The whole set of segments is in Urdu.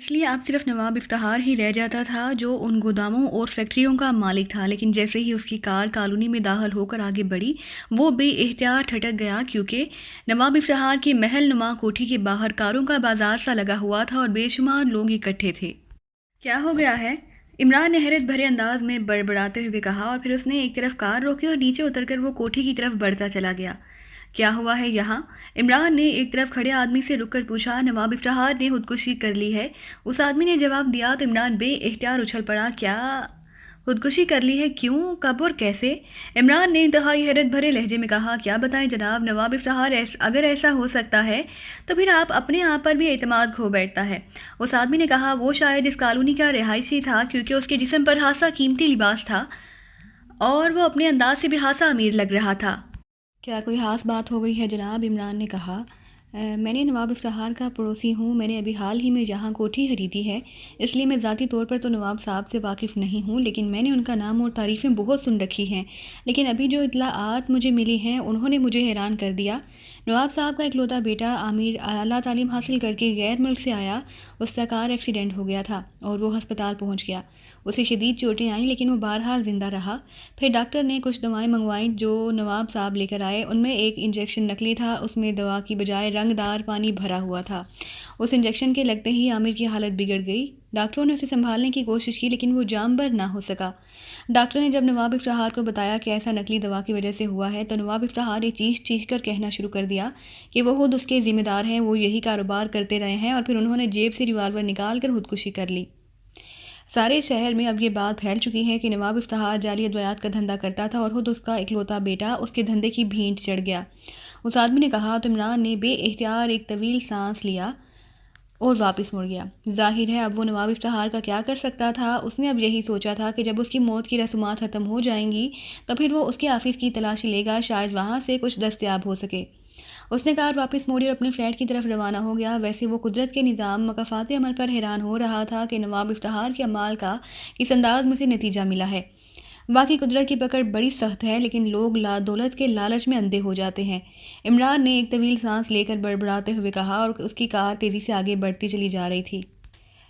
اس لیے اب صرف نواب افتخار ہی رہ جاتا تھا جو ان گوداموں اور فیکٹریوں کا مالک تھا، لیکن جیسے ہی اس کی کار کالونی میں داخل ہو کر آگے بڑھی وہ بے احتیاط ٹھٹک گیا، کیونکہ نواب افتخار کی محل نما کوٹھی کے باہر کاروں کا بازار سا لگا ہوا تھا اور بے شمار لوگ اکٹھے تھے۔ کیا ہو گیا ہے؟ عمران نے حیرت بھرے انداز میں بڑبڑاتے ہوئے کہا، اور پھر اس نے ایک طرف کار روکی اور نیچے اتر کر وہ کوٹھی کی طرف بڑھتا چلا گیا۔ کیا ہوا ہے یہاں؟ عمران نے ایک طرف کھڑے آدمی سے رک کر پوچھا۔ نواب افتخار نے خودکشی کر لی ہے، اس آدمی نے جواب دیا تو عمران بے اختیار اچھل پڑا۔ کیا خودکشی کر لی ہے؟ کیوں، کب اور کیسے؟ عمران نے انتہائی حیرت بھرے لہجے میں کہا، کیا بتائیں جناب نواب افتخار، اگر ایسا ہو سکتا ہے تو پھر آپ اپنے آپ پر بھی اعتماد کھو بیٹھتا ہے۔ اس آدمی نے کہا، وہ شاید اس کالونی کا رہائشی تھا کیونکہ اس کے جسم پر خاصا قیمتی لباس تھا اور وہ اپنے انداز سے بھی خاصا امیر لگ رہا تھا۔ کیا کوئی خاص بات ہو گئی ہے جناب؟ عمران نے کہا، میں نے نواب افتخار کا پڑوسی ہوں، میں نے ابھی حال ہی میں جہاں کوٹھی خریدی ہے، اس لیے میں ذاتی طور پر تو نواب صاحب سے واقف نہیں ہوں، لیکن میں نے ان کا نام اور تعریفیں بہت سن رکھی ہیں، لیکن ابھی جو اطلاعات مجھے ملی ہیں انہوں نے مجھے حیران کر دیا۔ نواب صاحب کا اکلوتا بیٹا عامر اعلیٰ تعلیم حاصل کر کے غیر ملک سے آیا، اس کا کار ایکسیڈنٹ ہو گیا تھا اور وہ ہسپتال پہنچ گیا۔ اسے شدید چوٹیں آئیں لیکن وہ بہرحال زندہ رہا۔ پھر ڈاکٹر نے کچھ دوائیں منگوائیں جو نواب صاحب لے کر آئے، ان میں ایک انجیکشن نکلی تھا، اس میں دوا کی بجائے رنگ دار پانی بھرا ہوا تھا۔ اس انجیکشن کے لگتے ہی عامر کی حالت بگڑ گئی۔ ڈاکٹروں نے اسے سنبھالنے کی کوشش کی لیکن وہ جاں بر نہ ہو سکا۔ ڈاکٹر نے جب نواب افتخار کو بتایا کہ ایسا نکلی دوا کی وجہ سے ہوا ہے تو نواب افتخار نے چیخ چیخ کر کہنا شروع کر دیا کہ وہ خود اس کے ذمہ دار ہیں، وہ یہی کاروبار کرتے رہے ہیں، اور پھر انہوں نے جیب سے ریوالور نکال کر خودکشی کر لی۔ سارے شہر میں اب یہ بات پھیل چکی ہے کہ نواب افتخار جعلی ادویات کا دھندا کرتا تھا اور خود اس کا اکلوتا بیٹا اس کے دھندے کی بھینٹ چڑھ گیا۔ اس آدمی نے کہا تو عمران نے بے اختیار ایک طویل سانس لیا اور واپس مڑ گیا۔ ظاہر ہے اب وہ نواب افتخار کا کیا کر سکتا تھا؟ اس نے اب یہی سوچا تھا کہ جب اس کی موت کی رسومات ختم ہو جائیں گی تو پھر وہ اس کے آفس کی تلاشی لے گا، شاید وہاں سے کچھ دستیاب ہو سکے۔ اس نے کار واپس موڑی اور اپنے فلیٹ کی طرف روانہ ہو گیا۔ ویسے وہ قدرت کے نظام مکافات عمل پر حیران ہو رہا تھا کہ نواب افتخار کے اعمال کا کس انداز میں سے نتیجہ ملا ہے۔ واقعی قدرت کی پکڑ بڑی سخت ہے، لیکن لوگ دولت کے لالچ میں اندھے ہو جاتے ہیں۔ عمران نے ایک طویل سانس لے کر بڑبڑاتے ہوئے کہا، اور اس کی کار تیزی سے آگے بڑھتی چلی جا رہی تھی۔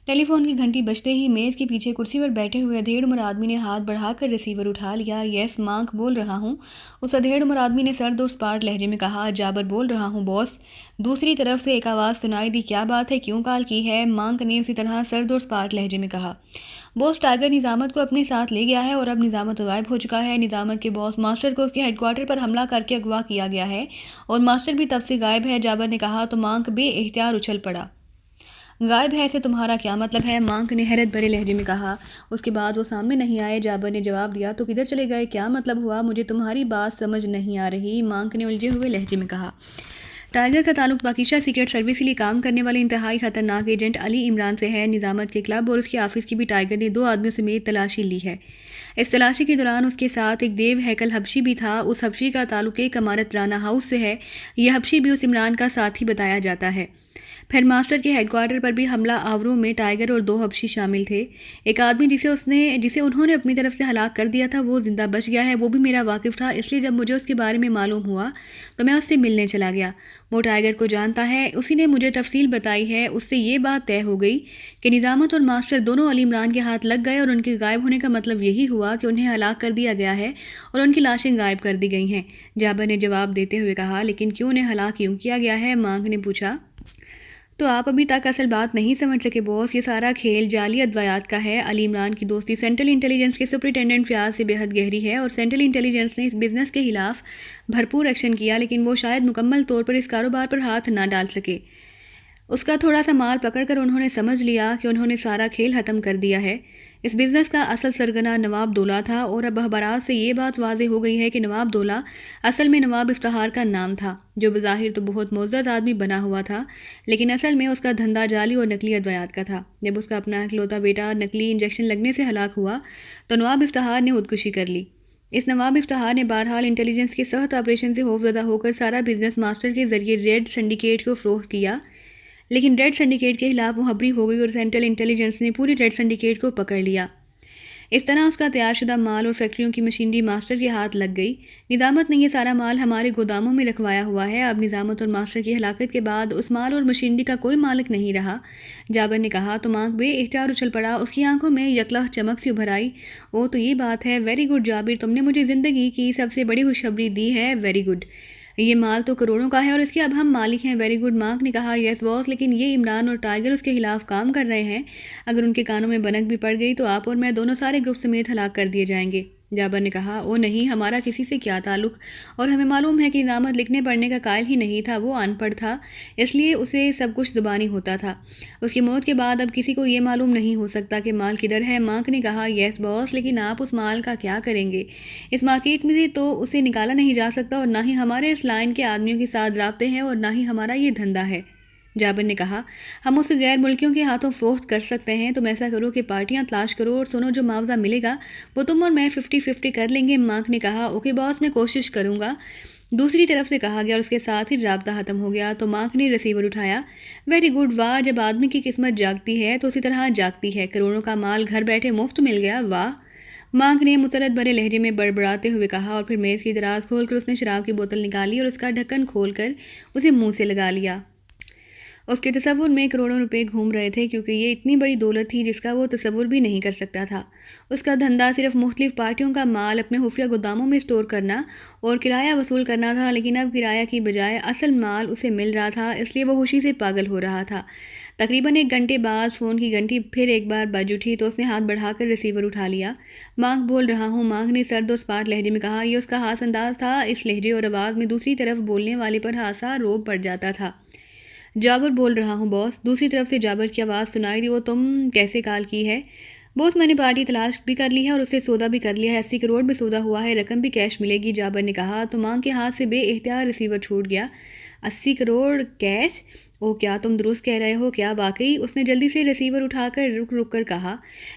ٹیلی فون کی گھنٹی بجتے ہی میز کے پیچھے کرسی پر بیٹھے ہوئے ادھیڑ عمر آدمی نے ہاتھ بڑھا کر ریسیور اٹھا لیا۔ یس مانک بول رہا ہوں، اس ادھیڑ عمر آدمی نے سرد اور سپاٹ لہجے میں کہا۔ جابر بول رہا ہوں باس، دوسری طرف سے ایک آواز سنائی دی۔ کیا بات ہے، کیوں کال کی ہے؟ مانک نے اسی طرح سرد اور سپاٹ لہجے میں کہا۔ باس ٹائیگر نظامت کو اپنے ساتھ لے گیا ہے اور اب نظامت غائب ہو چکا ہے۔ نظامت کے باس ماسٹر کو اس کے ہیڈ کوارٹر پر حملہ کر کے اغوا کیا گیا ہے اور ماسٹر بھی تب سے غائب ہے، جابر نے کہا تو مانک بے اختیار اچھل پڑا۔ غائب ہے سے تمہارا کیا مطلب ہے؟ مانک نے حیرت بھرے لہجے میں کہا۔ اس کے بعد وہ سامنے نہیں آئے، جابر نے جواب دیا۔ تو کدھر چلے گئے؟ کیا مطلب ہوا؟ مجھے تمہاری بات سمجھ نہیں آ رہی، مانک نے الجھے ہوئے لہجے میں کہا۔ ٹائیگر کا تعلق پاکیزہ سیکرٹ سروس کے لیے کام کرنے والے انتہائی خطرناک ایجنٹ علی عمران سے ہے۔ نظامت کے کلب اور اس کے آفس کی بھی ٹائیگر نے 2 آدمیوں سمیت تلاشی لی ہے۔ اس تلاشی کے دوران اس کے ساتھ ایک دیو ہیکل حبشی بھی تھا۔ اس حبشی کا تعلق ایک امارت رانہ ہاؤس سے ہے۔ یہ حبشی بھی اس عمران کا ساتھی بتایا جاتا ہے۔ پھر ماسٹر کے ہیڈ کوارٹر پر بھی حملہ آوروں میں ٹائیگر اور 2 حبشی شامل تھے۔ ایک آدمی جسے انہوں نے اپنی طرف سے ہلاک کر دیا تھا وہ زندہ بچ گیا ہے، وہ بھی میرا واقف تھا، اس لیے جب مجھے اس کے بارے میں معلوم ہوا تو میں اس سے ملنے چلا گیا۔ وہ ٹائیگر کو جانتا ہے، اسی نے مجھے تفصیل بتائی ہے۔ اس سے یہ بات طے ہو گئی کہ نظامت اور ماسٹر دونوں علی عمران کے ہاتھ لگ گئے اور ان کے غائب ہونے کا مطلب یہی ہوا کہ انہیں ہلاک کر دیا گیا ہے اور ان کی لاشیں غائب کر دی گئی ہیں۔ جابر نے جواب دیتے ہوئے کہا، لیکن کیوں انہیں ہلاک کیوں کیا گیا ہے؟ مانک نے پوچھا۔ تو آپ ابھی تک اصل بات نہیں سمجھ سکے باس، یہ سارا کھیل جعلی ادویات کا ہے۔ علی عمران کی دوستی سینٹرل انٹیلیجنس کے سپرنٹینڈنٹ فیاض سے بے حد گہری ہے اور سینٹرل انٹیلیجنس نے اس بزنس کے خلاف بھرپور ایکشن کیا، لیکن وہ شاید مکمل طور پر اس کاروبار پر ہاتھ نہ ڈال سکے۔ اس کا تھوڑا سا مال پکڑ کر انہوں نے سمجھ لیا کہ انہوں نے سارا کھیل ختم کر دیا ہے۔ اس بزنس کا اصل سرگنا نواب دولہ تھا اور اب اخبارات سے یہ بات واضح ہو گئی ہے کہ نواب دولہ اصل میں نواب افتخار کا نام تھا، جو بظاہر تو بہت معزز آدمی بنا ہوا تھا، لیکن اصل میں اس کا دھندا جعلی اور نقلی ادویات کا تھا۔ جب اس کا اپنا اکلوتا بیٹا نقلی انجیکشن لگنے سے ہلاک ہوا تو نواب افتخار نے خودکشی کر لی۔ اس نواب افتخار نے بہرحال انٹیلیجنس کے سخت آپریشن سے خوفزدہ ہو کر سارا بزنس ماسٹر کے ذریعے ریڈ سنڈیکیٹ کو فروخت کیا، لیکن ریڈ سنڈیکیٹ کے خلاف محبری ہو گئی اور سینٹرل انٹیلیجنس نے پوری ریڈ سنڈیکیٹ کو پکڑ لیا۔ اس طرح اس کا تیار شدہ مال اور فیکٹریوں کی مشینری ماسٹر کے ہاتھ لگ گئی۔ نظامت نے یہ سارا مال ہمارے گوداموں میں رکھوایا ہوا ہے۔ اب نظامت اور ماسٹر کی ہلاکت کے بعد اس مال اور مشینری کا کوئی مالک نہیں رہا۔ جابر نے کہا تو مانک بے اختیار اچھل پڑا، اس کی آنکھوں میں یکلہ چمک سی ابھر آئی۔ او تو یہ بات ہے، ویری گڈ جابر، تم نے مجھے زندگی کی سب سے بڑی خوشخبری دی ہے، ویری گڈ۔ یہ مال تو کروڑوں کا ہے اور اس کے اب ہم مالک ہیں، ویری گڈ۔ مانک نے کہا یس باس، لیکن یہ عمران اور ٹائیگر اس کے خلاف کام کر رہے ہیں، اگر ان کے کانوں میں بنک بھی پڑ گئی تو آپ اور میں دونوں سارے گروپ سمیت ہلاک کر دیے جائیں گے۔ جابر نے کہا او نہیں، ہمارا کسی سے کیا تعلق، اور ہمیں معلوم ہے کہ نظامت لکھنے پڑھنے کا قائل ہی نہیں تھا، وہ ان پڑھ تھا، اس لیے اسے سب کچھ زبانی ہوتا تھا۔ اس کی موت کے بعد اب کسی کو یہ معلوم نہیں ہو سکتا کہ مال کدھر ہے۔ مانک نے کہا یس باس، لیکن آپ اس مال کا کیا کریں گے؟ اس مارکیٹ میں سے تو اسے نکالا نہیں جا سکتا، اور نہ ہی ہمارے اس لائن کے آدمیوں کے ساتھ رابطے ہیں، اور نہ ہی ہمارا یہ دھندا ہے۔ جابر نے کہا ہم اسے غیر ملکیوں کے ہاتھوں فروخت کر سکتے ہیں، تم ایسا کرو کہ پارٹیاں تلاش کرو اور سنو، جو معاوضہ ملے گا وہ تم اور میں 50-50 کر لیں گے۔ مانک نے کہا اوکے باس، میں کوشش کروں گا۔ دوسری طرف سے کہا گیا اور اس کے ساتھ ہی رابطہ ختم ہو گیا۔ تو مانک نے ریسیور اٹھایا۔ ویری گڈ، واہ، جب آدمی کی قسمت جاگتی ہے تو اسی طرح جاگتی ہے، کروڑوں کا مال گھر بیٹھے مفت مل گیا، واہ۔ مانک نے مسرت بھرے لہجے میں بڑبڑاتے ہوئے کہا، اور پھر میز کی دراز کھول کر اس نے شراب کی بوتل نکالی اور اس کا ڈھکن کھول کر اسے منہ سے لگا لیا۔ اس کے تصور میں کروڑوں روپے گھوم رہے تھے، کیونکہ یہ اتنی بڑی دولت تھی جس کا وہ تصور بھی نہیں کر سکتا تھا۔ اس کا دھندا صرف مختلف پارٹیوں کا مال اپنے خفیہ گوداموں میں اسٹور کرنا اور کرایہ وصول کرنا تھا، لیکن اب کرایہ کی بجائے اصل مال اسے مل رہا تھا، اس لیے وہ خوشی سے پاگل ہو رہا تھا۔ تقریباً 1 گھنٹے بعد فون کی گھنٹی پھر ایک بار بج اٹھی تو اس نے ہاتھ بڑھا کر ریسیور اٹھا لیا۔ مانک بول رہا ہوں، مانک نے سرد اور سپاٹ لہجے میں کہا۔ یہ اس کا خاص انداز تھا، اس لہجے اور آواز میں دوسری طرف بولنے والے پر ہاسا روب پڑ جاتا تھا۔ جابر بول رہا ہوں باس، دوسری طرف سے جابر کی آواز سنائی دی۔ وہ تم کیسے کال کی ہے؟ باس میں نے پارٹی تلاش بھی کر لی ہے اور اسے سودا بھی کر لیا ہے، 80 کروڑ میں سودا ہوا ہے، رقم بھی کیش ملے گی، جابر نے کہا۔ تو مانگ کے ہاتھ سے بے اختیار ریسیور چھوٹ گیا۔ 80 کروڑ کیش؟ او کیا تم درست کہہ رہے ہو؟ کیا واقعی؟ اس نے جلدی سے ریسیور اٹھا کر رک رک کر کہا۔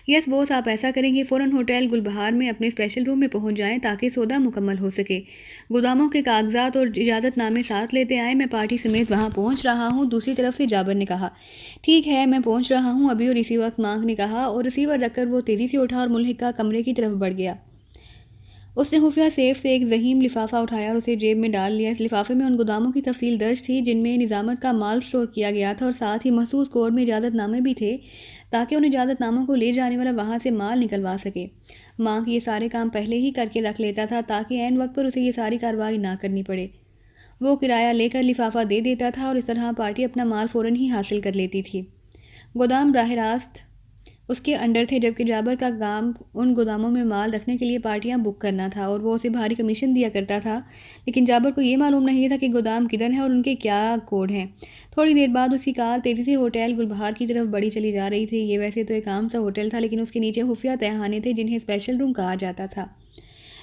یس باس، آپ ایسا کریں گے، فوراً ہوٹل گل بہار میں اپنے اسپیشل روم میں پہنچ جائیں تاکہ سودا مکمل ہو سکے۔ گوداموں کے کاغذات اور اجازت نامے ساتھ لیتے آئیں، میں پارٹی سمیت وہاں پہنچ رہا ہوں۔ دوسری طرف سے جابر نے کہا۔ ٹھیک ہے، میں پہنچ رہا ہوں ابھی، اور اسی وقت مانگ نے کہا، اور ریسیور رکھ کر وہ تیزی سے اٹھا اور ملحقہ کمرے کی طرف بڑھ گیا۔ اس نے خفیہ سیف سے ایک ضخیم لفافہ اٹھایا اور اسے جیب میں ڈال لیا۔ اس لفافے میں ان گوداموں کی تفصیل درج تھی جن میں نظامت کا مال اسٹور کیا گیا تھا، اور ساتھ ہی مخصوص کوڈ میں اجازت نامے بھی تھے تاکہ ان اجازت ناموں کو لے جانے والا وہاں سے مال نکلوا سکے۔ مانگ یہ سارے کام پہلے ہی کر کے رکھ لیتا تھا تاکہ عین وقت پر اسے یہ ساری کارروائی نہ کرنی پڑے۔ وہ کرایہ لے کر لفافہ دے دیتا تھا اور اس طرح پارٹی اپنا مال فوراً ہی حاصل کر لیتی تھی۔ گودام براہ راست اس کے انڈر تھے، جبکہ جابر کا کام ان گوداموں میں مال رکھنے کے لیے پارٹیاں بک کرنا تھا، اور وہ اسے بھاری کمیشن دیا کرتا تھا، لیکن جابر کو یہ معلوم نہیں تھا کہ گودام کدھر ہیں اور ان کے کیا کوڈ ہیں۔ تھوڑی دیر بعد اس کی کار تیزی سے ہوٹل گل بہار کی طرف بڑھی چلی جا رہی تھی۔ یہ ویسے تو ایک عام سا ہوٹل تھا، لیکن اس کے نیچے خفیہ تہخانے تھے جنہیں اسپیشل روم کہا جاتا تھا۔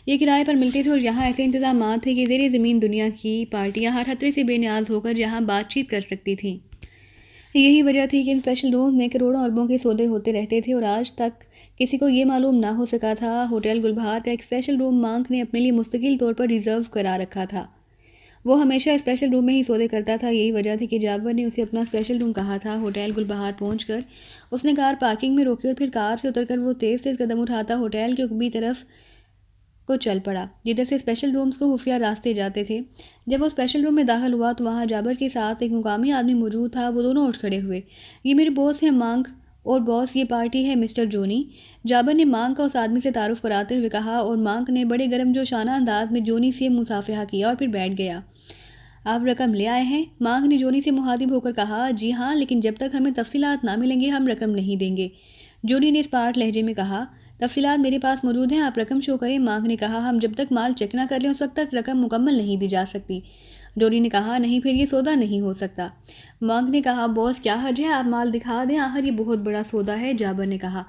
یہ کرائے پر ملتے تھے اور یہاں ایسے انتظامات تھے کہ زیر زمین دنیا کی پارٹیاں ہر خطرے سے بے نیاز ہو کر یہاں بات چیت کر سکتی تھیں۔ یہی وجہ تھی کہ ان اسپیشل رومز میں کروڑوں اربوں کے سودے ہوتے رہتے تھے، اور آج تک کسی کو یہ معلوم نہ ہو سکا تھا۔ ہوٹل گل بہار کا ایک اسپیشل روم مانک نے اپنے لیے مستقل طور پر ریزرو کرا رکھا تھا۔ وہ ہمیشہ اسپیشل روم میں ہی سودے کرتا تھا، یہی وجہ تھی کہ جابر نے اسے اپنا اسپیشل روم کہا تھا۔ ہوٹل گل بہار پہنچ کر اس نے کار پارکنگ میں روکی اور پھر کار سے اتر کر وہ تیز تیز قدم اٹھاتا ہوٹل کے عقبی طرف کو چل پڑا جدھر سے اسپیشل رومز کو خفیہ راستے جاتے تھے۔ جب وہ اسپیشل روم میں داخل ہوا تو وہاں جابر کے ساتھ ایک مقامی آدمی موجود تھا۔ وہ دونوں اٹھ کھڑے ہوئے۔ یہ میرے باس ہیں مانک، اور باس یہ پارٹی ہے مسٹر جونی۔ جابر نے مانک کا اس آدمی سے تعارف کراتے ہوئے کہا، اور مانک نے بڑے گرم جوشانہ انداز میں جونی سے مصافحہ کیا اور پھر بیٹھ گیا۔ آپ رقم لے آئے ہیں؟ مانک نے جونی سے مخاطب ہو کر کہا۔ جی ہاں، لیکن جب تک ہمیں تفصیلات نہ ملیں گے ہم رقم نہیں دیں گے، جونی نے اسپاٹ لہجے میں کہا۔ تفصیلات میرے پاس موجود ہیں، آپ رقم شو کریں، مانک نے کہا۔ ہم جب تک مال چیک نہ کر لیں اس وقت تک رقم مکمل نہیں دی جا سکتی، جونی نے کہا۔ نہیں، پھر یہ سودا نہیں ہو سکتا، مانک نے کہا۔ باس کیا حرج ہے، آپ مال دکھا دیں، آخر یہ بہت بڑا سودا ہے، جابر نے کہا۔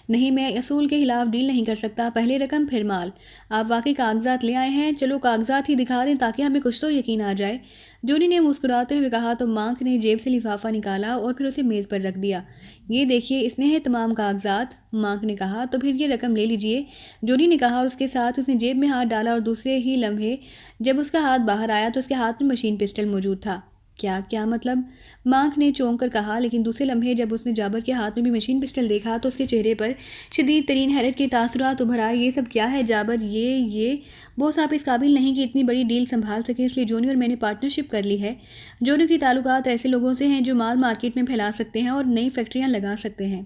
نہیں، میں اصول کے خلاف ڈیل نہیں کر سکتا، پہلے رقم پھر مال۔ آپ واقعی کاغذات لے آئے ہیں؟ چلو کاغذات ہی دکھا دیں تاکہ ہمیں کچھ تو یقین آ جائے، جونی نے مسکراتے ہوئے کہا۔ تو مانک نے جیب سے لفافہ نکالا اور پھر اسے میز پر رکھ دیا۔ یہ دیکھیے، اس میں ہے تمام کاغذات، مانک نے کہا۔ تو پھر یہ رقم لے لیجئے، جونی نے کہا، اور اس کے ساتھ اس نے جیب میں ہاتھ ڈالا اور دوسرے ہی لمحے جب اس کا ہاتھ باہر آیا تو اس کے ہاتھ میں مشین پسٹل موجود تھا۔ کیا کیا مطلب؟ مانک نے چونک کر کہا، لیکن دوسرے لمحے جب اس نے جابر کے ہاتھ میں بھی مشین پسٹل دیکھا تو اس کے چہرے پر شدید ترین حیرت کے تاثرات ابھر آئے۔ یہ سب کیا ہے جابر؟ یہ بوس آپ اس قابل نہیں کہ اتنی بڑی ڈیل سنبھال سکیں، اس لیے جونی اور میں نے پارٹنرشپ کر لی ہے۔ جونی کے تعلقات ایسے لوگوں سے ہیں جو مال مارکیٹ میں پھیلا سکتے ہیں اور نئی فیکٹریاں لگا سکتے ہیں،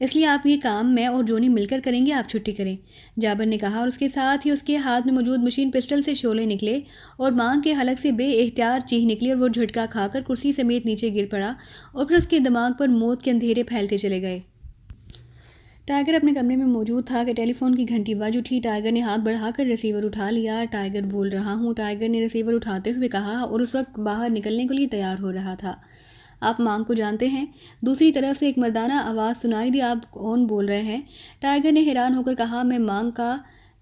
اس لیے آپ یہ کام میں اور جونی مل کر کریں گے، آپ چھٹی کریں، جابر نے کہا، اور اس کے ساتھ ہی اس کے ہاتھ میں موجود مشین پسٹل سے شعلے نکلے اور مانگ کے حلق سے بے اختیار چیخ نکلی اور وہ جھٹکا کھا کر کرسی سمیت نیچے گر پڑا اور پھر اس کے دماغ پر موت کے اندھیرے پھیلتے چلے گئے۔ ٹائیگر اپنے کمرے میں موجود تھا کہ ٹیلی فون کی گھنٹی بج اٹھی۔ ٹائیگر نے ہاتھ بڑھا کر ریسیور اٹھا لیا۔ ٹائیگر بول رہا ہوں، ٹائیگر نے ریسیور اٹھاتے ہوئے کہا اور اس وقت باہر نکلنے کے لیے تیار ہو رہا تھا۔ آپ مانگ کو جانتے ہیں؟ دوسری طرف سے ایک مردانہ آواز سنائی دی۔ آپ کون بول رہے ہیں؟ ٹائیگر نے حیران ہو کر کہا، میں مانگ کا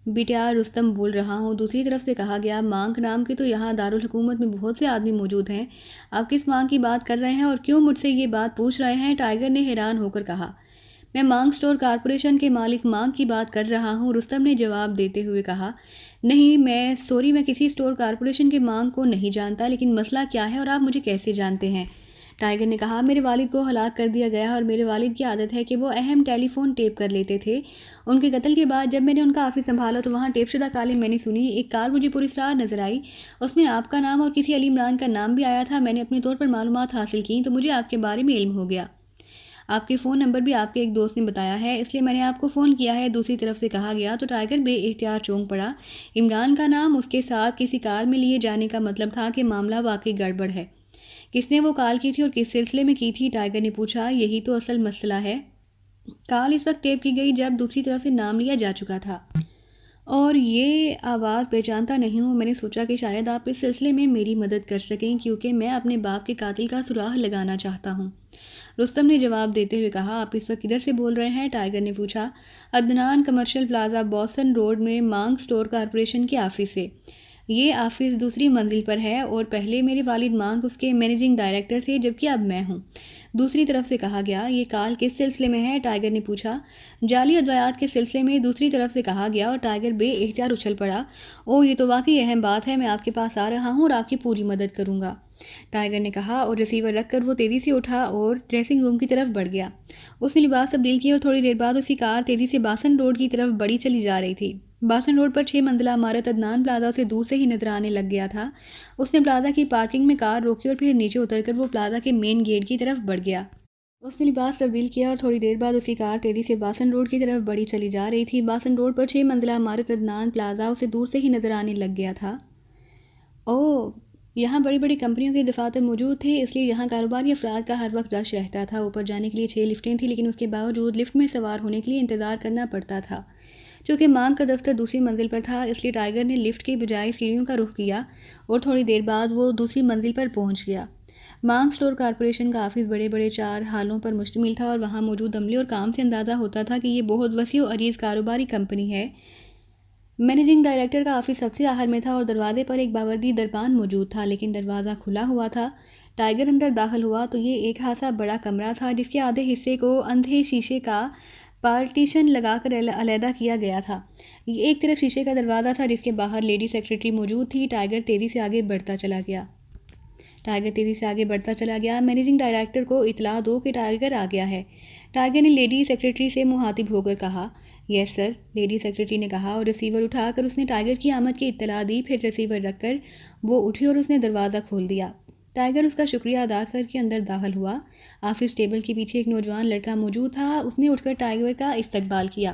بیٹا رستم بول رہا ہوں۔ دوسری طرف سے کہا گیا، مانگ نام کے تو یہاں دارالحکومت میں بہت سے آدمی موجود ہیں، آپ کس مانگ کی بات کر رہے ہیں اور کیوں مجھ سے یہ بات پوچھ رہے ہیں؟ ٹائیگر نے حیران ہو کر کہا، میں مانگ اسٹور کارپوریشن کے مالک مانگ کی بات کر رہا ہوں، رستم نے جواب دیتے ہوئے کہا۔ نہیں، میں کسی اسٹور کارپوریشن کے مانگ کو نہیں جانتا، لیکن مسئلہ کیا ہے اور آپ مجھے کیسے جانتے ہیں؟ ٹائیگر نے کہا، میرے والد کو ہلاک کر دیا گیا ہے اور میرے والد کی عادت ہے کہ وہ اہم ٹیلی فون ٹیپ کر لیتے تھے۔ ان کے قتل کے بعد جب میں نے ان کا آفس سنبھالا تو وہاں ٹیپ شدہ کالیں میں نے سنی۔ ایک کال مجھے پوری طرح نظر آئی، اس میں آپ کا نام اور کسی علی عمران کا نام بھی آیا تھا۔ میں نے اپنے طور پر معلومات حاصل کی تو مجھے آپ کے بارے میں علم ہو گیا۔ آپ کے فون نمبر بھی آپ کے ایک دوست نے بتایا ہے، اس لیے میں نے آپ کو فون کیا ہے، دوسری طرف سے کہا گیا تو ٹائیگر بے اختیار چونک پڑا۔ عمران کا نام اس کے ساتھ کسی کار میں لیے جانے کا مطلب تھا کہ معاملہ واقعی گڑبڑ ہے۔ کس نے وہ کال کی تھی اور کس سلسلے میں کی تھی؟ ٹائیگر نے پوچھا۔ یہی تو اصل مسئلہ ہے، کال اس وقت ٹیپ کی گئی جب دوسری طرف سے نام لیا جا چکا تھا اور یہ آواز پہچانتا نہیں ہوں۔ میں نے سوچا کہ شاید آپ اس سلسلے میں میری مدد کر سکیں کیونکہ میں اپنے باپ کے قاتل کا سراغ لگانا چاہتا ہوں، رستم نے جواب دیتے ہوئے کہا۔ آپ اس وقت کدھر سے بول رہے ہیں؟ ٹائیگر نے پوچھا۔ Adnan commercial plaza, Boston road میں مانگ اسٹور کارپوریشن کے آفس سے۔ یہ آفس دوسری منزل پر ہے اور پہلے میرے والد مانگ اس کے مینیجنگ ڈائریکٹر تھے، جبکہ اب میں ہوں، دوسری طرف سے کہا گیا۔ یہ کال کس سلسلے میں ہے؟ ٹائیگر نے پوچھا۔ جعلی ادویات کے سلسلے میں، دوسری طرف سے کہا گیا، اور ٹائیگر بے اختیار اچھل پڑا۔ اوہ، یہ تو واقعی اہم بات ہے، میں آپ کے پاس آ رہا ہوں اور آپ کی پوری مدد کروں گا، ٹائیگر نے کہا، اور ریسیور رکھ کر وہ تیزی سے اٹھا اور ڈریسنگ روم کی طرف بڑھ گیا۔ اس نے لباس تبدیل کیا اور تھوڑی دیر بعد اس کی کار تیزی سے باسن روڈ کی طرف بڑھی چلی جا رہی تھی۔ باسن روڈ پر 6 منزلہ عمارت عدنان پلازا اسے دور سے ہی نظر آنے لگ گیا تھا۔ اس نے پلازا کی پارکنگ میں کار روکی اور پھر نیچے اتر کر وہ پلازا کے مین گیٹ کی طرف بڑھ گیا۔ اس نے لباس تبدیل کیا اور تھوڑی دیر بعد اس کی کار تیزی سے باسن روڈ کی طرف بڑھی چلی جا رہی تھی۔ باسن روڈ پر 6 منزلہ عمارت عدنان پلازا اسے دور سے ہی نظر آنے لگ گیا تھا۔ اوہ، یہاں بڑی بڑی کمپنیوں کے دفاتر موجود تھے، اس لیے یہاں کاروباری افراد کا ہر وقت رش رہتا تھا۔ اوپر جانے کے لیے 6 لفٹیں تھیں، لیکن اس کے باوجود لفٹ میں سوار ہونے کے لیے انتظار کرنا پڑتا تھا۔ چونکہ مانگ کا دفتر دوسری منزل پر تھا، اس لیے ٹائیگر نے لفٹ کے بجائے سیڑھیوں کا رخ کیا اور تھوڑی دیر بعد وہ دوسری منزل پر پہنچ گیا۔ مانگ اسٹور کارپوریشن کا آفس بڑے بڑے 4 ہالوں پر مشتمل تھا اور وہاں موجود عملے اور کام سے اندازہ ہوتا تھا کہ یہ بہت وسیع و عریض کاروباری کمپنی ہے۔ مینیجنگ ڈائریکٹر کا آفس سب سے آخر میں تھا اور دروازے پر ایک باوردی دربان موجود تھا، لیکن دروازہ کھلا ہوا تھا۔ ٹائیگر اندر داخل ہوا تو یہ ایک خاصا بڑا کمرہ تھا جس کے آدھے حصے کو اندھے شیشے کا پارٹیشن لگا کر علیحدہ کیا گیا تھا۔ یہ ایک طرف شیشے کا دروازہ تھا جس کے باہر لیڈی سیکرٹری موجود تھی۔ ٹائیگر تیزی سے آگے بڑھتا چلا گیا۔ مینیجنگ ڈائریکٹر کو اطلاع دو کہ ٹائیگر آ گیا ہے، ٹائیگر نے لیڈی سیکرٹری سے مخاطب ہو کر کہا۔ یس سر، لیڈی سیکرٹری نے کہا اور ریسیور اٹھا کر اس نے ٹائیگر کی آمد کی اطلاع دی۔ پھر ریسیور رکھ کر وہ اٹھی اور اس نے دروازہ کھول دیا۔ ٹائیگر اس کا شکریہ ادا کر کے اندر داخل ہوا۔ آفس ٹیبل کے پیچھے ایک نوجوان لڑکا موجود تھا، اس نے اٹھ کر ٹائیگر کا استقبال کیا۔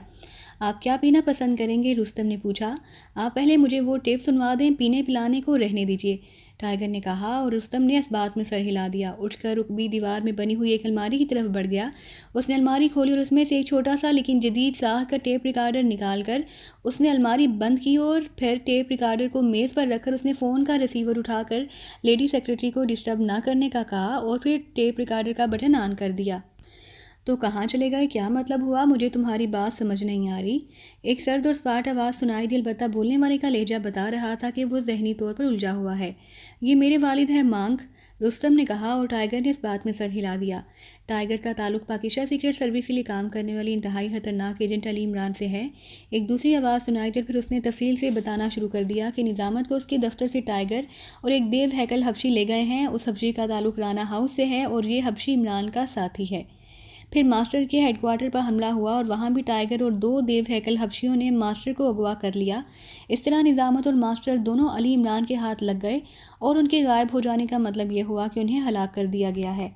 آپ کیا پینا پسند کریں گے؟ رستم نے پوچھا۔ آپ پہلے مجھے وہ ٹیپ سنوا دیں، پینے پلانے کو رہنے دیجیے، ٹائیگر نے کہا، اور رستم نے اس بات میں سر ہلا دیا۔ اٹھ کر رکبی دیوار میں بنی ہوئی ایک الماری کی طرف بڑھ گیا۔ اس نے الماری کھولی اور اس میں سے ایک چھوٹا سا لیکن جدید ساخت کا ٹیپ ریکارڈر نکال کر اس نے الماری بند کی اور پھر ٹیپ ریکارڈر کو میز پر رکھ کر اس نے فون کا ریسیور اٹھا کر لیڈی سیکرٹری کو ڈسٹرب نہ کرنے کا کہا اور پھر ٹیپ ریکارڈر کا بٹن آن کر دیا۔ تو کہاں چلے گئے؟ کیا مطلب ہوا؟ مجھے تمہاری بات سمجھ نہیں آ رہی، ایک سرد اور سپاٹ آواز سنائی دی، البتہ بولنے والے کا لہجہ بتا رہا تھا کہ وہ ذہنی طور پر الجھا ہوا ہے۔ یہ میرے والد ہیں مانگ، رستم نے کہا اور ٹائیگر نے اس بات میں سر ہلا دیا۔ ٹائیگر کا تعلق پاکستان سیکرٹ سروس کے لیے کام کرنے والی انتہائی خطرناک ایجنٹ علی عمران سے ہے۔ ایک دوسری آواز سنائی تو پھر اس نے تفصیل سے بتانا شروع کر دیا کہ نظامت کو اس کے دفتر سے ٹائیگر اور ایک دیو ہیکل حبشی لے گئے ہیں۔ اس حبشی کا تعلق رانا ہاؤس سے ہے اور یہ حبشی عمران کا ساتھی ہے۔ پھر ماسٹر کے ہیڈ کوارٹر پر حملہ ہوا اور وہاں بھی ٹائیگر اور 2 دیو ہیکل حبشیوں نے ماسٹر کو اغوا کر لیا۔ اس طرح نظامت اور ماسٹر دونوں علی عمران کے ہاتھ لگ گئے اور ان کے غائب ہو جانے کا مطلب یہ ہوا کہ انہیں ہلاک کر دیا گیا ہے۔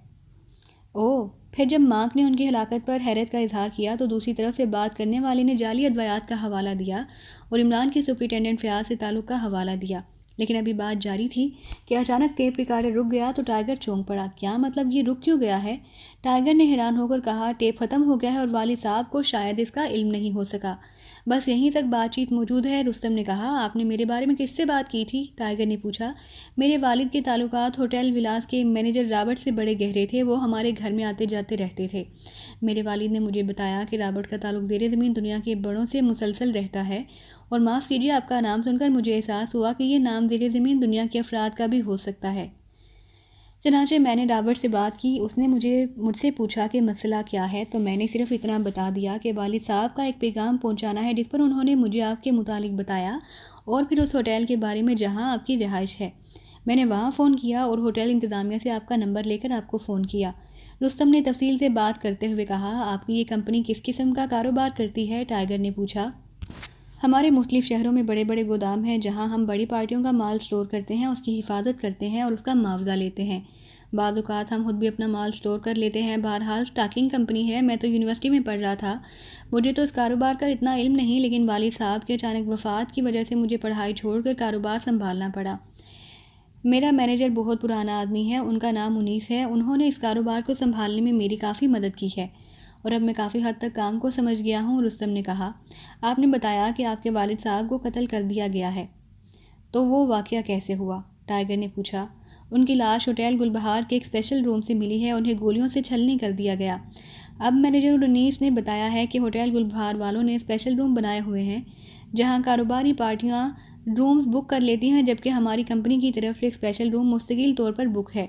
پھر جب مارک نے ان کی ہلاکت پر حیرت کا اظہار کیا تو دوسری طرف سے بات کرنے والے نے جعلی ادویات کا حوالہ دیا اور عمران کے سپرنٹینڈنٹ فیاض سے تعلق کا حوالہ دیا۔ لیکن ابھی بات جاری تھی کہ اچانک ٹیپ ریکارڈر رک گیا تو ٹائیگر چونک پڑا۔ کیا مطلب یہ رک کیوں گیا ہے؟ ٹائیگر نے حیران ہو کر کہا، ٹیپ ختم ہو گیا ہے اور والد صاحب کو شاید اس کا علم نہیں ہو سکا۔ بس یہیں تک بات چیت موجود ہے۔ رستم نے کہا، آپ نے میرے بارے میں کس سے بات کی تھی؟ ٹائیگر نے پوچھا۔ میرے والد کے تعلقات ہوٹل ولاس کے مینیجر رابرٹ سے بڑے گہرے تھے، وہ ہمارے گھر میں آتے جاتے رہتے تھے۔ میرے والد نے مجھے بتایا کہ رابرٹ کا تعلق زیر زمین دنیا کے بڑوں سے مسلسل رہتا ہے، اور معاف کیجیے، آپ کا نام سن کر مجھے احساس ہوا کہ یہ نام زیر زمین دنیا کے افراد کا بھی ہو سکتا ہے۔ چنانچہ میں نے رابرٹ سے بات کی، اس نے مجھ سے پوچھا کہ مسئلہ کیا ہے، تو میں نے صرف اتنا بتا دیا کہ والد صاحب کا ایک پیغام پہنچانا ہے جس پر انہوں نے مجھے آپ کے متعلق بتایا، اور پھر اس ہوٹل کے بارے میں جہاں آپ کی رہائش ہے۔ میں نے وہاں فون کیا اور ہوٹل انتظامیہ سے آپ کا نمبر لے کر آپ کو فون کیا۔ رستم نے تفصیل سے بات کرتے ہوئے کہا، آپ کی یہ کمپنی کس قسم کا کاروبار کرتی ہے؟ ٹائیگر نے پوچھا۔ ہمارے مختلف شہروں میں بڑے بڑے گودام ہیں جہاں ہم بڑی پارٹیوں کا مال سٹور کرتے ہیں، اس کی حفاظت کرتے ہیں اور اس کا معاوضہ لیتے ہیں۔ بعض اوقات ہم خود بھی اپنا مال سٹور کر لیتے ہیں۔ بہرحال اسٹاکنگ کمپنی ہے۔ میں تو یونیورسٹی میں پڑھ رہا تھا، مجھے تو اس کاروبار کا اتنا علم نہیں، لیکن والد صاحب کے اچانک وفات کی وجہ سے مجھے پڑھائی چھوڑ کر کاروبار سنبھالنا پڑا۔ میرا مینیجر بہت پرانا آدمی ہے، ان کا نام انیس ہے۔ انہوں نے اس کاروبار کو سنبھالنے میں میری کافی مدد کی ہے، اور اب میں کافی حد تک کام کو سمجھ گیا ہوں۔ رستم نے کہا، آپ نے بتایا کہ آپ کے والد صاحب کو قتل کر دیا گیا ہے، تو وہ واقعہ کیسے ہوا؟ ٹائیگر نے پوچھا۔ ان کی لاش ہوٹل گلبہار کے ایک اسپیشل روم سے ملی ہے، انہیں گولیوں سے چھلنی کر دیا گیا۔ اب مینیجر انیس نے بتایا ہے کہ ہوٹل گلبہار والوں نے اسپیشل روم بنائے ہوئے ہیں جہاں کاروباری پارٹیاں رومز بک کر لیتی ہیں، جبکہ ہماری کمپنی کی طرف سے ایک اسپیشل روم مستقل طور پر بک ہے۔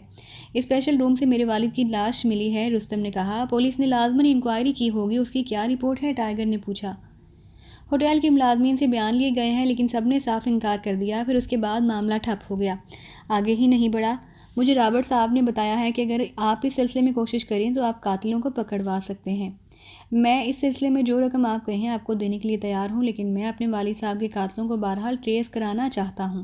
اسپیشل روم سے میرے والد کی لاش ملی ہے۔ رستم نے کہا، پولیس نے لازماً انکوائری کی ہوگی، اس کی کیا رپورٹ ہے؟ ٹائیگر نے پوچھا۔ ہوٹل کے ملازمین سے بیان لیے گئے ہیں، لیکن سب نے صاف انکار کر دیا۔ پھر اس کے بعد معاملہ ٹھپ ہو گیا، آگے ہی نہیں بڑھا۔ مجھے رابرٹ صاحب نے بتایا ہے کہ اگر آپ اس سلسلے میں کوشش کریں تو آپ قاتلوں کو پکڑوا سکتے ہیں۔ میں اس سلسلے میں جو رقم آپ کہیں آپ کو دینے کے لیے تیار ہوں، لیکن میں اپنے والد صاحب کے قاتلوں کو بہرحال ٹریس کرانا چاہتا ہوں۔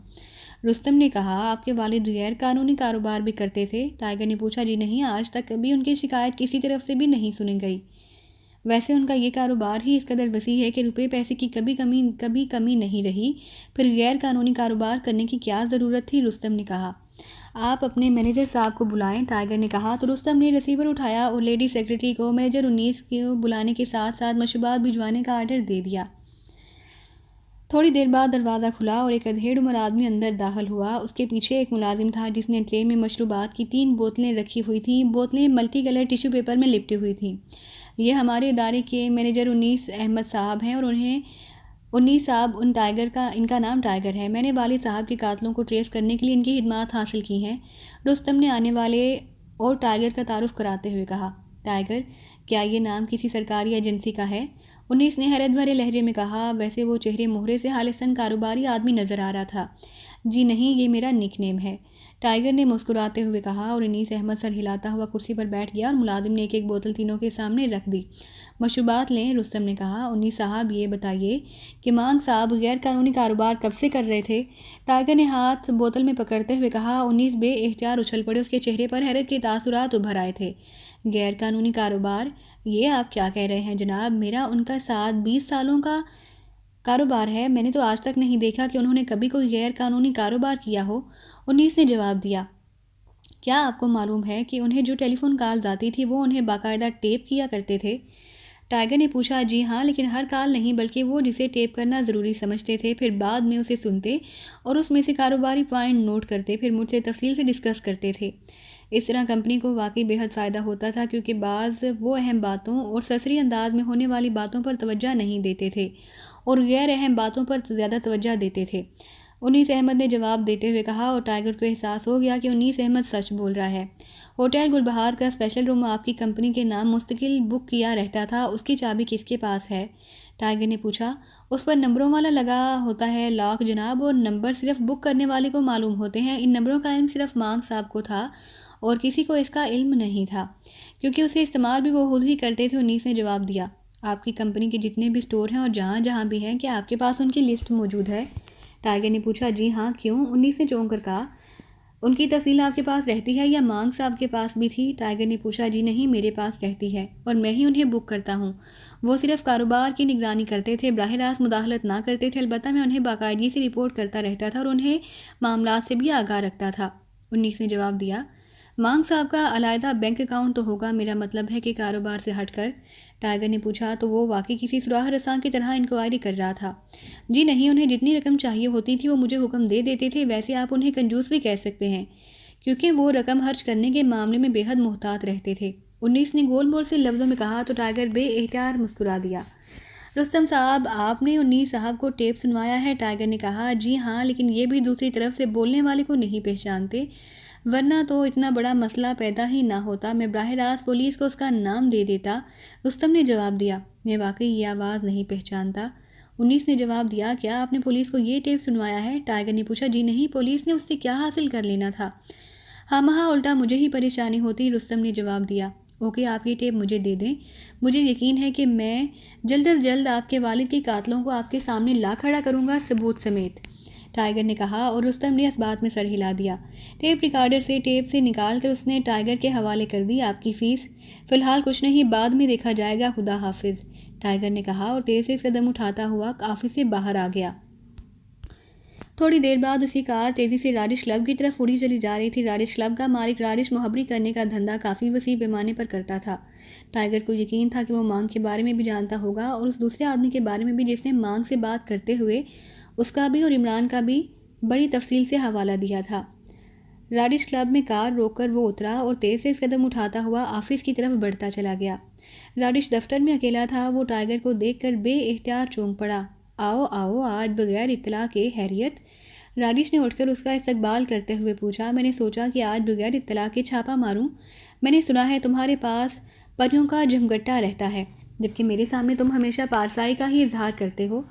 رستم نے کہا، آپ کے والد غیر قانونی کاروبار بھی کرتے تھے؟ ٹائیگر نے پوچھا۔ جی نہیں، آج تک کبھی ان کی شکایت کسی طرف سے بھی نہیں سنی گئی۔ ویسے ان کا یہ کاروبار ہی اس قدر وسیع ہے کہ روپے پیسے کی کبھی کمی نہیں رہی، پھر غیر قانونی کاروبار کرنے کی کیا ضرورت تھی؟ رستم نے کہا، آپ اپنے مینیجر صاحب کو بلائیں، ٹائیگر نے کہا۔ تو رستم نے ریسیور اٹھایا اور لیڈی سیکرٹری کو مینیجر انیس کو بلانے کے ساتھ ساتھ مشروبات بھجوانے کا آرڈر دے دیا۔ تھوڑی دیر بعد دروازہ کھلا اور ایک ادھیڑ عمر آدمی اندر داخل ہوا۔ اس کے پیچھے ایک ملازم تھا جس نے ٹرے میں مشروبات کی 3 بوتلیں رکھی ہوئی تھیں۔ بوتلیں ملٹی کلر ٹیشو پیپر میں لپٹی ہوئی تھیں۔ یہ ہمارے ادارے کے مینیجر انیس احمد صاحب ہیں، اور انیس صاحب ان کا نام ٹائیگر ہے۔ میں نے والد صاحب کے قاتلوں کو ٹریس کرنے کے لیے ان کی خدمات حاصل کی ہیں۔ رستم نے آنے والے اور ٹائیگر کا تعارف کراتے ہوئے کہا۔ ٹائیگر، کیا یہ نام کسی سرکاری ایجنسی کا ہے؟ انیس نے حیرت بھرے لہجے میں کہا۔ ویسے وہ چہرے مہرے سے خالصاً کاروباری آدمی نظر آ رہا تھا۔ جی نہیں، یہ میرا نک نیم ہے، ٹائیگر نے مسکراتے ہوئے کہا، اور انیس احمد سر ہلاتا ہوا کرسی پر بیٹھ گیا اور ملازم نے ایک ایک بوتل تینوں کے سامنے رکھ دی۔ مشروبات لیں، رستم نے کہا۔ انیس صاحب، یہ بتائیے کہ مانگ صاحب غیر قانونی کاروبار کب سے کر رہے تھے؟ ٹائیگر نے ہاتھ بوتل میں پکڑتے ہوئے کہا۔ انیس بے اختیار اچھل پڑے، اس کے چہرے پر حیرت کے تاثرات ابھر آئے تھے۔ غیر قانونی کاروبار؟ یہ آپ کیا کہہ رہے ہیں جناب؟ میرا ان کا ساتھ 20 سالوں کا کاروبار ہے، میں نے تو آج تک نہیں دیکھا کہ انہوں نے کبھی کوئی غیر قانونی کاروبار کیا ہو۔ انیس نے جواب دیا۔ کیا آپ کو معلوم ہے کہ انہیں جو ٹیلی فون کالز آتی تھی وہ انہیں باقاعدہ ٹیپ کیا کرتے تھے؟ ٹائیگر نے پوچھا۔ جی ہاں، لیکن ہر کال نہیں، بلکہ وہ جسے ٹیپ کرنا ضروری سمجھتے تھے، پھر بعد میں اسے سنتے اور اس میں سے کاروباری پوائنٹ نوٹ کرتے، پھر مجھ سے تفصیل سے ڈسکس کرتے تھے۔ اس طرح کمپنی کو واقعی بے حد فائدہ ہوتا تھا، کیونکہ بعض وہ اہم باتوں اور سرسری انداز میں ہونے والی باتوں پر توجہ نہیں دیتے تھے اور غیر اہم باتوں پر زیادہ توجہ دیتے تھے۔ انیس احمد نے جواب دیتے ہوئے کہا، اور ٹائیگر کو احساس ہو گیا کہ انیس احمد سچ بول رہا ہے۔ ہوٹل گل بہار کا اسپیشل روم آپ کی کمپنی کے نام مستقل بک کیا رہتا تھا، اس کی چابی کس کے پاس ہے؟ ٹائیگر نے پوچھا۔ اس پر نمبروں والا لگا ہوتا ہے لاک جناب، اور نمبر صرف بک کرنے والے کو معلوم ہوتے ہیں۔ ان نمبروں کا علم صرف مانگ صاحب کو تھا اور کسی کو اس کا علم نہیں تھا، کیونکہ اسے استعمال بھی وہ خود ہی کرتے تھے۔ انیس نے جواب دیا۔ آپ کی کمپنی کے جتنے بھی اسٹور ہیں اور جہاں جہاں بھی ہیں، کیا آپ کے پاس ان کی لسٹ موجود ہے؟ ٹائیگر نے پوچھا۔ جی ہاں، کیوں؟ انیس نے چونک کر کہا۔ ان کی تفصیل آپ کے پاس رہتی ہے یا مانگ صاحب کے پاس بھی تھی؟ ٹائیگر نے پوچھا۔ جی نہیں، میرے پاس رہتی ہے اور میں ہی انہیں بک کرتا ہوں۔ وہ صرف کاروبار کی نگرانی کرتے تھے، براہ راست مداخلت نہ کرتے تھے، البتہ میں انہیں باقاعدگی سے رپورٹ کرتا رہتا تھا اور انہیں معاملات سے بھی آگاہ رکھتا تھا۔ انیس نے جواب دیا۔ مانگ صاحب کا علیحدہ بینک اکاؤنٹ تو ہوگا، میرا مطلب ہے کہ کاروبار سے ہٹ کر؟ ٹائیگر نے پوچھا۔ تو وہ واقعی کسی سراغ رساں کی طرح انکوائری کر رہا تھا؟ جی نہیں، انہیں جتنی رقم چاہیے ہوتی تھی وہ مجھے حکم دے دیتے تھے۔ ویسے آپ انہیں کنجوس بھی کہہ سکتے ہیں، کیونکہ وہ رقم خرچ کرنے کے معاملے میں بے حد محتاط رہتے تھے۔ انیس نے گول مول سے لفظوں میں کہا تو ٹائیگر بے اختیار مسکرا دیا۔ رستم صاحب، آپ نے انیس صاحب کو ٹیپ سنوایا ہے؟ ٹائیگر نے کہا۔ جی ہاں، لیکن یہ بھی دوسری طرف سے بولنے والے کو نہیں پہچانتے، ورنہ تو اتنا بڑا مسئلہ پیدا ہی نہ ہوتا، میں براہ راست پولیس کو اس کا نام دے دیتا۔ رستم نے جواب دیا۔ میں واقعی یہ آواز نہیں پہچانتا۔ انیس نے جواب دیا۔ کیا آپ نے پولیس کو یہ ٹیپ سنوایا ہے؟ ٹائیگر نے پوچھا۔ جی نہیں، پولیس نے اس سے کیا حاصل کر لینا تھا؟ ہاں مہا الٹا مجھے ہی پریشانی ہوتی، رستم نے جواب دیا۔ اوکے، آپ یہ ٹیپ مجھے دے دیں، مجھے یقین ہے کہ میں جلد از جلد آپ کے والد کے قاتلوں کو آپ کے سامنے لا کھڑا کروں گا، ثبوت سمیت، ٹائیگر نے کہا، اور رستم نے اس بات میں سر ہلا دیا۔ ٹیپ ریکارڈر سے ٹیپ سے نکال کر اس نے ٹائیگر کے حوالے کر دی۔ آپ کی فیس؟ فی الحال کچھ نہیں، بعد میں دیکھا جائے گا، خدا حافظ، ٹائیگر نے کہا اور تیز سے قدم اٹھاتا ہوا آفس سے باہر آ گیا۔ تھوڑی دیر بعد اسی کار تیزی سے راڈش کلب کی طرف اڑی چلی جا رہی تھی۔ راڈش کلب کا مالک راڈش مخبری کرنے کا دھندا کافی وسیع پیمانے پر کرتا تھا۔ ٹائیگر کو یقین تھا کہ وہ مانگ کے بارے میں بھی جانتا ہوگا اور اس دوسرے آدمی کے بارے میں بھی جس نے مانگ سے بات کرتے ہوئے اس کا بھی اور عمران کا بھی بڑی تفصیل سے حوالہ دیا تھا۔ راڈش کلب میں کار روک کر وہ اترا اور تیز سے قدم اٹھاتا ہوا آفس کی طرف بڑھتا چلا گیا۔ راڈش دفتر میں اکیلا تھا، وہ ٹائیگر کو دیکھ کر بے اختیار چونک پڑا۔ آؤ آؤ، آج بغیر اطلاع کے خیریت؟ راڈش نے اٹھ کر اس کا استقبال کرتے ہوئے پوچھا۔ میں نے سوچا کہ آج بغیر اطلاع کے چھاپا ماروں۔ میں نے سنا ہے تمہارے پاس پریوں کا جمگٹا رہتا ہے، جبکہ میرے سامنے تم ہمیشہ پارسائی کا ہی اظہار کرتے ہو۔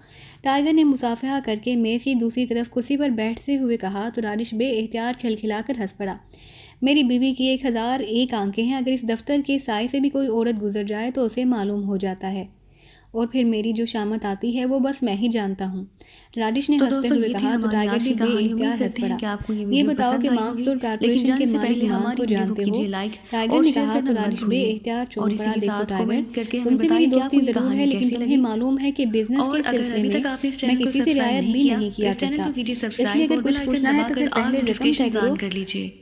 ٹائیگر نے مصافحہ کر کے میز کی دوسری طرف کرسی پر بیٹھتے ہوئے کہا تو راڈش بے اختیار کھلکھلا کر ہنس پڑا۔ میری بیوی کی 1001 آنکھیں ہیں، اگر اس دفتر کے سائے سے بھی کوئی عورت گزر جائے تو اسے معلوم ہو جاتا ہے، اور پھر میری جو شامت آتی ہے وہ بس میں ہی جانتا ہوں، راڈش نے ہنستے ہوئے کہا تو ٹائیگر بھی بے اختیار ہنس پڑا۔ یہ بتاؤ کہ مانگ اسٹور کارپوریشن کے مالک مانگ کو جانتے ہو؟ ٹائیگر نے کہا تو راڈش بے اختیار چونک پڑا۔ دیکھو ٹائیگر، تم سے میری دوستی ضرور ہے، لیکن تمہیں معلوم ہے کہ بزنس کے سلسلے میں کسی سے رعایت بھی نہیں کیا کرتا، اس لیے اگر کچھ پوچھنا ہے تو پھر پہلے رقم طے کرو،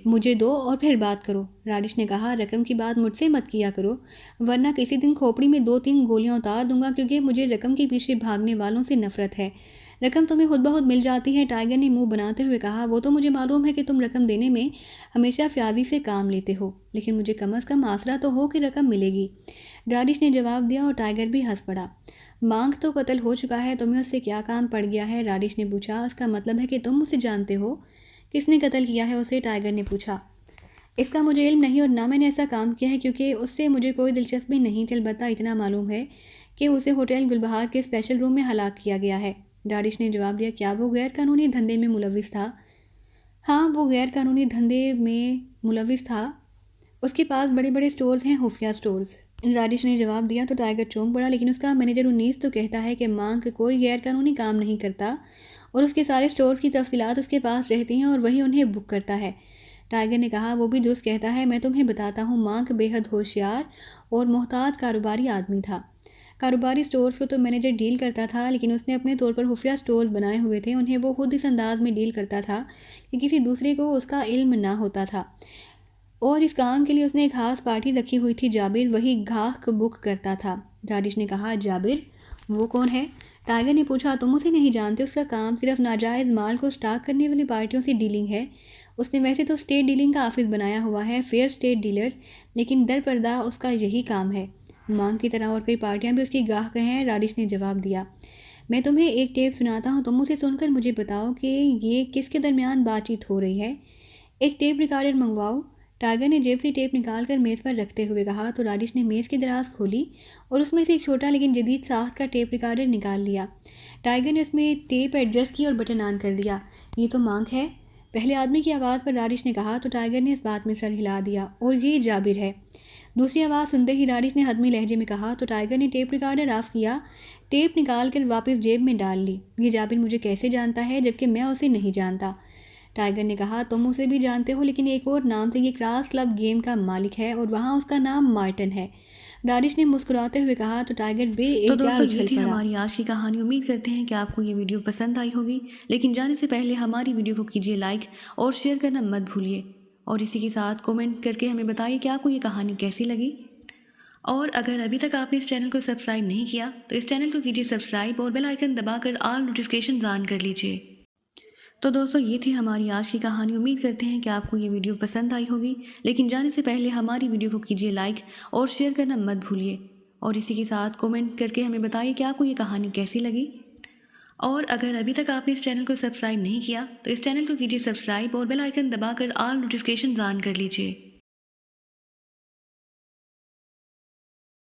مجھے دو اور پھر بات کرو۔ راڈش نے کہا رقم کی بات مجھ سے مت کیا کرو، ورنہ کسی دن کھوپڑی میں 2-3 گولیاں اتار دوں گا، کیونکہ مجھے رقم کے پیچھے بھاگنے والوں سے نفرت ہے۔ رقم تمہیں خود بخود مل جاتی ہے، ٹائیگر نے منہ بناتے ہوئے کہا۔ وہ تو مجھے معلوم ہے کہ تم رقم دینے میں ہمیشہ فیاضی سے کام لیتے ہو، لیکن مجھے کم از کم آسرا تو ہو کہ رقم ملے گی، راڈش نے جواب دیا، اور ٹائیگر بھی ہنس پڑا۔ مانگ تو قتل ہو چکا ہے، تمہیں اس سے کیا کام پڑ گیا ہے؟ راڈش نے پوچھا۔ اس کا مطلب ہے کہ تم اسے جانتے ہو؟ کس نے قتل کیا ہے اسے؟ ٹائیگر نے پوچھا۔ اس کا مجھے علم نہیں اور نہ میں نے ایسا کام کیا ہے، کیونکہ اس سے مجھے کوئی دلچسپی نہیں تھی، البتہ اتنا معلوم ہے کہ اسے ہوٹل گل بہار کے اسپیشل روم میں ہلاک کیا گیا ہے، راڈش نے جواب دیا۔ کیا وہ غیر قانونی دھندے میں ملوث تھا؟ ہاں، وہ غیر قانونی دھندے میں ملوث تھا، اس کے پاس بڑے بڑے سٹورز ہیں، خفیہ سٹورز، راڈش نے جواب دیا تو ٹائیگر چونک پڑا۔ لیکن اس کا مینیجر انیس تو کہتا ہے کہ مانگ کوئی غیر قانونی کام نہیں کرتا اور اس کے سارے سٹورز کی تفصیلات اس کے پاس رہتی ہیں اور وہی انہیں بک کرتا ہے، ٹائیگر نے کہا۔ وہ بھی درست کہتا ہے، میں تمہیں بتاتا ہوں، مانگ بے حد ہوشیار اور محتاط کاروباری آدمی تھا۔ کاروباری سٹورز کو تو مینیجر ڈیل کرتا تھا، لیکن اس نے اپنے طور پر خفیہ سٹورز بنائے ہوئے تھے، انہیں وہ خود اس انداز میں ڈیل کرتا تھا کہ کسی دوسرے کو اس کا علم نہ ہوتا تھا، اور اس کام کے لیے اس نے ایک خاص پارٹی رکھی ہوئی تھی، جابر وہی گاہک بک کرتا تھا، راڈش نے کہا۔ جابر وہ کون ہے؟ ٹائیگر نے پوچھا۔ تم اسے نہیں جانتے، اس کا کام صرف ناجائز مال کو اسٹاک کرنے والی پارٹیوں سے ڈیلنگ ہے، اس نے ویسے تو اسٹیٹ ڈیلنگ کا آفس بنایا ہوا ہے، فیئر اسٹیٹ ڈیلر، لیکن در پردہ اس کا یہی کام ہے، مانگ کی طرح اور کئی پارٹیاں بھی اس کی گاہک ہیں، راڈش نے جواب دیا۔ میں تمہیں ایک ٹیپ سناتا ہوں، تم اسے سن کر مجھے بتاؤ کہ یہ کس کے درمیان بات چیت ہو رہی ہے۔ ایک ٹیپ ریکارڈر منگواؤ۔ ٹائیگر نے جیب سے ٹیپ نکال کر میز پر رکھتے ہوئے کہا تو راجش نے میز کی دراز کھولی اور اس میں سے ایک چھوٹا لیکن جدید ساخت کا ٹیپ ریکارڈر نکال لیا۔ ٹائیگر نے اس میں ٹیپ ایڈجسٹ کی اور بٹن آن کر دیا۔ یہ تو مانگ ہے، پہلے آدمی کی آواز پر راجش نے کہا تو ٹائیگر نے اس بات میں سر ہلا دیا، اور یہ جابر ہے۔ دوسری آواز سنتے ہی راجش نے حتمی لہجے میں کہا تو ٹائیگر نے ٹیپ ریکارڈر آف کیا، ٹیپ نکال کر واپس جیب میں ڈال لی۔ یہ جابر مجھے کیسے جانتا ہے جبکہ میں اسے نہیں جانتا؟ ٹائیگر نے کہا تم اسے بھی جانتے ہو، لیکن ایک اور نام سے یہ کراس کلب گیم کا مالک ہے اور وہاں اس کا نام مارٹن ہے۔ راجش نے مسکراتے ہوئے کہا تو ٹائیگر بے تو احتیاط دوستو، اچھل یہ تھی پڑا۔ ہماری آج کی کہانی۔ امید کرتے ہیں کہ آپ کو یہ ویڈیو پسند آئی ہوگی، لیکن جانے سے پہلے ہماری ویڈیو کو کیجیے لائک اور شیئر کرنا مت بھولیے، اور اسی کے ساتھ کومنٹ کر کے ہمیں بتائیے کہ آپ کو یہ کہانی کیسی لگی۔ اور اگر ابھی تک آپ نے اس چینل کو سبسکرائب نہیں کیا تو اس چینل کو کیجیے سبسکرائب اور بیل آئیکن دبا کر آل نوٹیفیکیشن آن کر لیجیے۔ تو دوستو، یہ تھی ہماری آج کی کہانی۔ امید کرتے ہیں کہ آپ کو یہ ویڈیو پسند آئی ہوگی، لیکن جانے سے پہلے ہماری ویڈیو کو کیجیے لائک اور شیئر کرنا مت بھولیے، اور اسی کے ساتھ کومنٹ کر کے ہمیں بتائیے کہ آپ کو یہ کہانی کیسی لگی۔ اور اگر ابھی تک آپ نے اس چینل کو سبسکرائب نہیں کیا تو اس چینل کو کیجیے سبسکرائب اور بیل آئیکن دبا کر آل نوٹیفیکیشن آن کر لیجیے۔